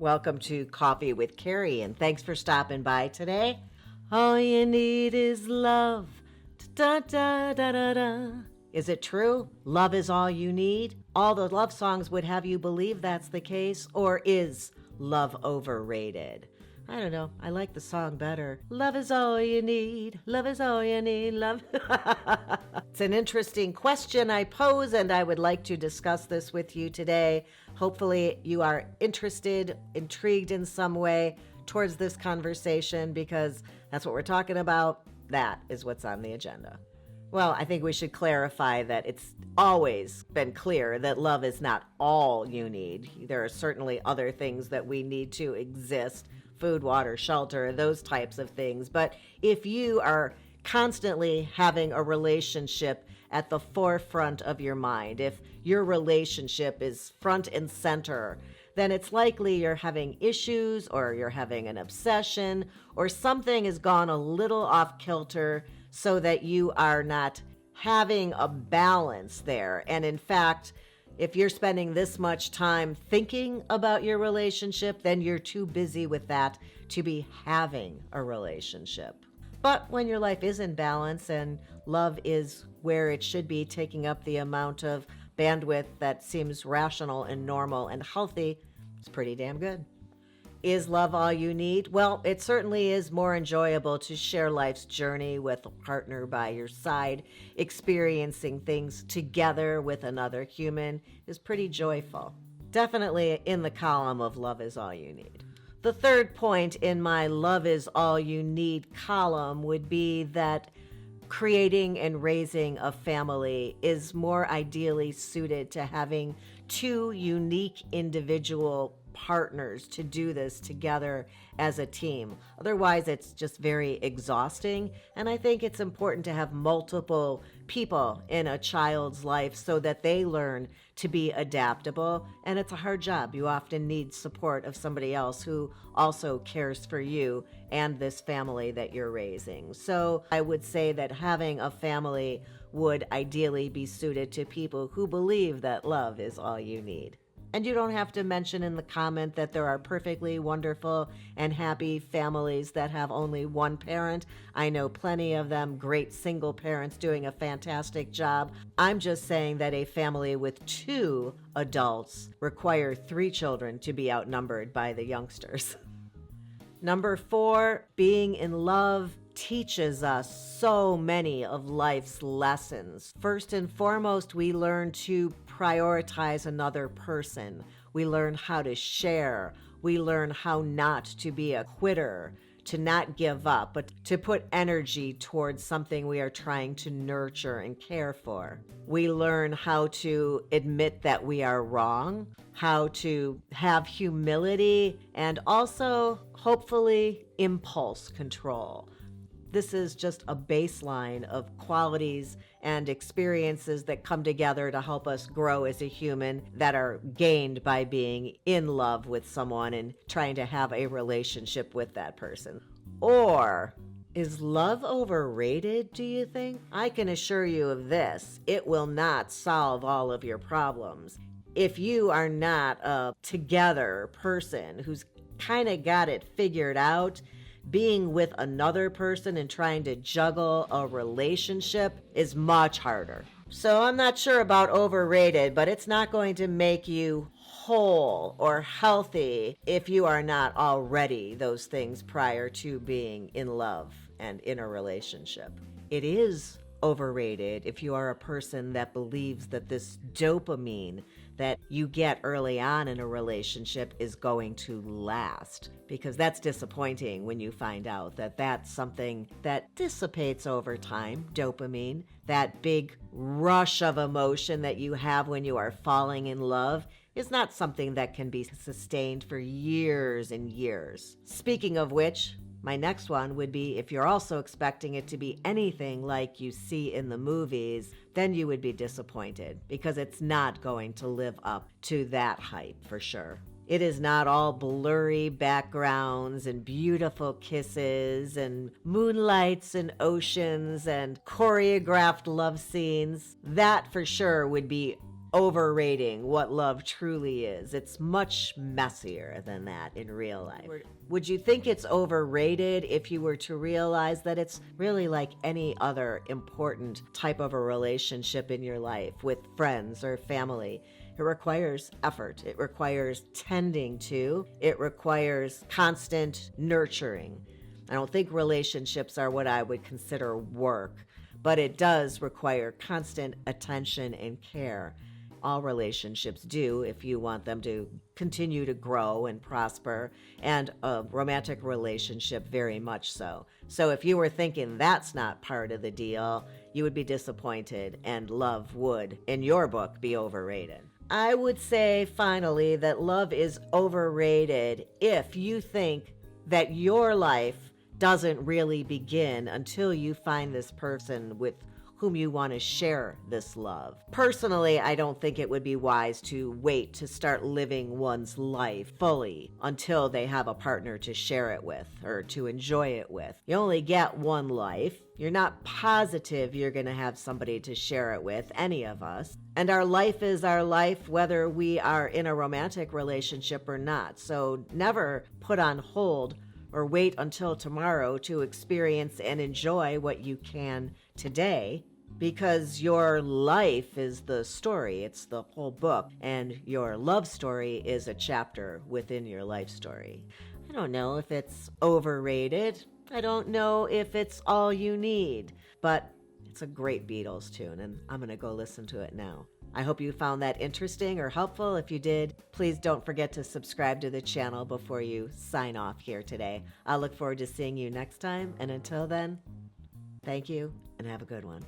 Welcome to Coffee with Carey, and thanks for stopping by today. All you need is love. Da da da da da. Is it true? Love is all you need? All the love songs would have you believe that's the case, or is love overrated? I don't know. I like the song better. Love is all you need. Love is all you need. Love. It's an interesting question I pose, and I would like to discuss this with you today. Hopefully, you are interested, intrigued in some way towards this conversation, because that's what we're talking about. That is what's on the agenda. Well, I think we should clarify that it's always been clear that love is not all you need. There are certainly other things that we need to exist: food, water, shelter, those types of things. But if you are constantly having a relationship at the forefront of your mind, if your relationship is front and center, then it's likely you're having issues, or you're having an obsession, or something has gone a little off kilter so that you are not having a balance there. And in fact, if you're spending this much time thinking about your relationship, then you're too busy with that to be having a relationship. But when your life is in balance and love is where it should be, taking up the amount of bandwidth that seems rational and normal and healthy, it's pretty damn good. Is love all you need? Well, it certainly is more enjoyable to share life's journey with a partner by your side. Experiencing things together with another human is pretty joyful. Definitely in the column of love is all you need. The third point in my love is all you need column would be that creating and raising a family is more ideally suited to having two unique individual partners to do this together as a team. Otherwise, it's just very exhausting. And I think it's important to have multiple people in a child's life so that they learn to be adaptable. And it's a hard job. You often need support of somebody else who also cares for you and this family that you're raising. So I would say that having a family would ideally be suited to people who believe that love is all you need. And you don't have to mention in the comment that there are perfectly wonderful and happy families that have only one parent. I know plenty of them, great single parents doing a fantastic job. I'm just saying that a family with two adults require 3 children to be outnumbered by the youngsters. Number 4, being in love teaches us so many of life's lessons. First and foremost, we learn to prioritize another person. We learn how to share. We learn how not to be a quitter, to not give up, but to put energy towards something we are trying to nurture and care for. We learn how to admit that we are wrong, how to have humility, and also, hopefully, impulse control. This is just a baseline of qualities and experiences that come together to help us grow as a human, that are gained by being in love with someone and trying to have a relationship with that person. Or is love overrated, do you think? I can assure you of this: it will not solve all of your problems. If you are not a together person who's kind of got it figured out, being with another person and trying to juggle a relationship is much harder. So I'm not sure about overrated, but it's not going to make you whole or healthy if you are not already those things prior to being in love and in a relationship. It is overrated if you are a person that believes that this dopamine that you get early on in a relationship is going to last, because that's disappointing when you find out that that's something that dissipates over time. Dopamine, that big rush of emotion that you have when you are falling in love, is not something that can be sustained for years and years. Speaking of which, my next one would be, if you're also expecting it to be anything like you see in the movies, then you would be disappointed, because it's not going to live up to that hype for sure. It is not all blurry backgrounds and beautiful kisses and moonlights and oceans and choreographed love scenes. That for sure would be overrating what love truly is. It's much messier than that in real life. Would you think it's overrated if you were to realize that it's really like any other important type of a relationship in your life with friends or family? It requires effort. It requires tending to. It requires constant nurturing. I don't think relationships are what I would consider work, but it does require constant attention and care. All relationships do if you want them to continue to grow and prosper, and a romantic relationship very much so. So if you were thinking that's not part of the deal, you would be disappointed, and love would, in your book, be overrated. I would say, finally, that love is overrated if you think that your life doesn't really begin until you find this person with whom you want to share this love. Personally, I don't think it would be wise to wait to start living one's life fully until they have a partner to share it with or to enjoy it with. You only get one life. You're not positive you're going to have somebody to share it with, any of us. And our life is our life whether we are in a romantic relationship or not. So never put on hold or wait until tomorrow to experience and enjoy what you can today, because your life is the story. It's the whole book, and your love story is a chapter within your life story. I don't know if it's overrated. I don't know if it's all you need, but it's a great Beatles tune, and I'm going to go listen to it now. I hope you found that interesting or helpful. If you did, please don't forget to subscribe to the channel before you sign off here today. I'll look forward to seeing you next time, and until then, thank you and have a good one.